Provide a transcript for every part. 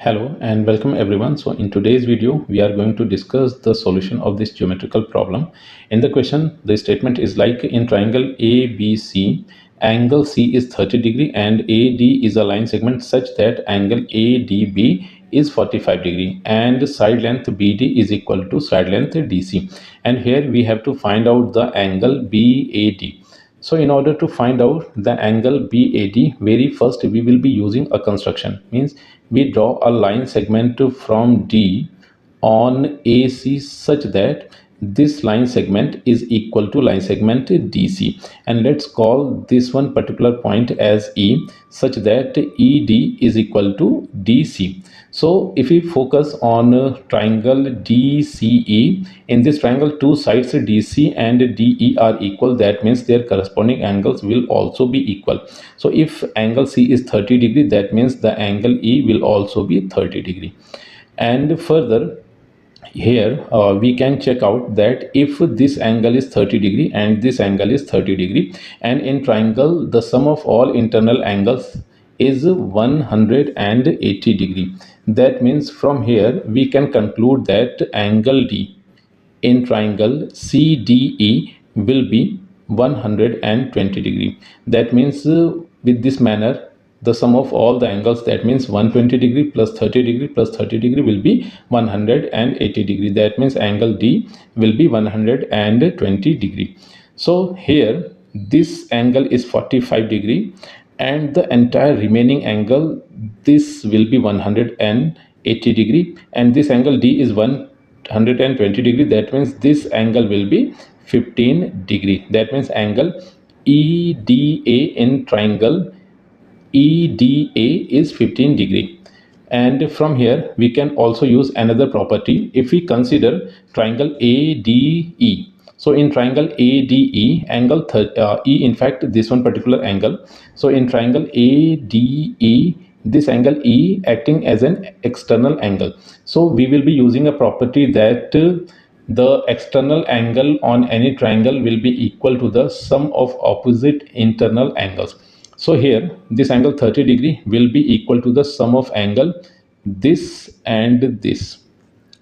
Hello and welcome everyone. So in today's video, we are going to discuss the solution of this geometrical problem. In the question, the statement is like in triangle ABC, angle C is 30 degree and AD is a line segment such that angle ADB is 45 degree and side length BD is equal to side length DC. And here we have to find out the angle BAD. So in order to find out the angle BAD, very first we will be using a construction. Means we draw a line segment from D on AC such that this line segment is equal to line segment DC, and let's call this one particular point as E such that ED is equal to DC. So if we focus on triangle DCE, in this triangle two sides DC and DE are equal, that means their corresponding angles will also be equal. So if angle C is 30 degree, that means the angle E will also be 30 degree. And further, here we can check out that if this angle is 30 degree and this angle is 30 degree, and in triangle the sum of all internal angles is 180 degree, that means from here we can conclude that angle D in triangle CDE will be 120 degree. That means with this manner the sum of all the angles, that means 120 degree plus 30 degree plus 30 degree will be 180 degree. That means angle D will be 120 degree. So here this angle is 45 degree and the entire remaining angle, this will be 180 degree, and this angle D is 120 degree. That means this angle will be 15 degree. That means angle EDA in triangle EDA is 15 degree. And from here we can also use another property. If we consider triangle ADE, so in triangle ADE, angle E, in fact this one particular angle, so in triangle ADE, this angle E acting as an external angle, so we will be using a property that the external angle on any triangle will be equal to the sum of opposite internal angles. So here this angle 30 degree will be equal to the sum of angle this and this.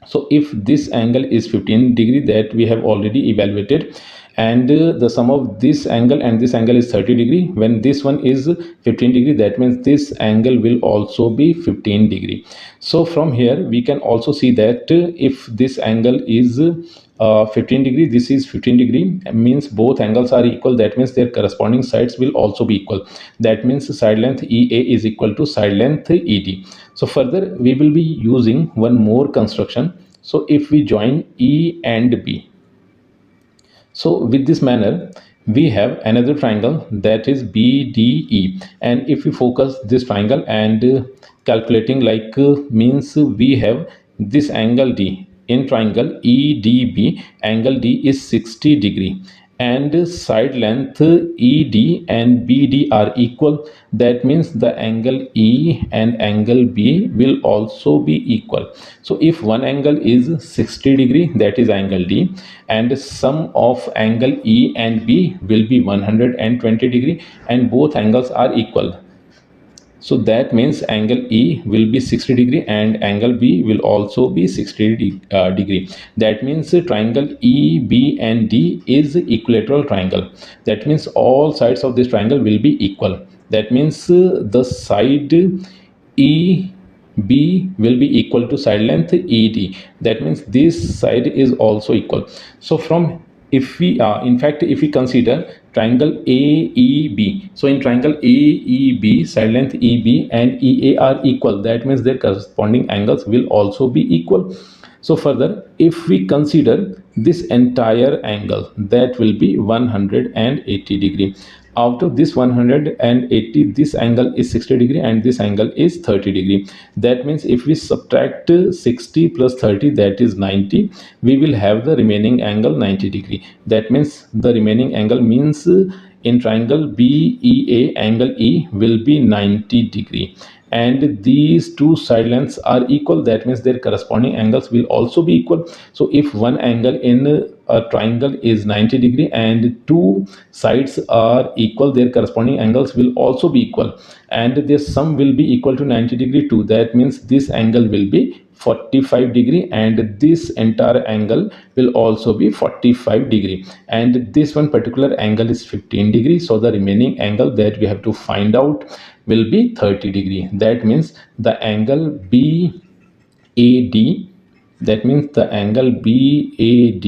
So if this angle is 15 degree that we have already evaluated, and the sum of this angle and this angle is 30 degree, when this one is 15 degree, that means this angle will also be 15 degree. So from here we can also see that if this angle is 15 degree, this is 15 degree, means both angles are equal, that means their corresponding sides will also be equal. That means side length EA is equal to side length ED. So further we will be using one more construction. So if we join E and B, so with this manner we have another triangle that is BDE, and if we focus this triangle and calculating like means we have this angle D in triangle EDB, angle D is 60 degree and side length ED and BD are equal. That means the angle E and angle B will also be equal. So if one angle is 60 degree, that is angle D, and sum of angle E and B will be 120 degree, and both angles are equal. So that means angle E will be 60 degree and angle B will also be 60 degree. That means triangle E, B and D is equilateral triangle. That means all sides of this triangle will be equal. That means the side E B will be equal to side length ED. That means this side is also equal. So from if we in fact if we consider triangle AEB, so in triangle AEB side length EB and EA are equal, that means their corresponding angles will also be equal. So further if we consider this entire angle, that will be 180 degree. Out of this 180, this angle is 60 degree and this angle is 30 degree. That means if we subtract 60 plus 30, that is 90, we will have the remaining angle 90 degree. That means the remaining angle means in triangle BEA, angle E will be 90 degree, and these two side lengths are equal. That means their corresponding angles will also be equal. So if one angle in a triangle is 90 degree and two sides are equal, their corresponding angles will also be equal, and their sum will be equal to 90 degree too. That means this angle will be 45 degree and this entire angle will also be 45 degree, and this one particular angle is 15 degree, so the remaining angle that we have to find out will be 30 degree. That means the angle BAD, that means the angle BAD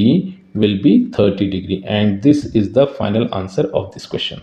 will be 30 degree, and this is the final answer of this question.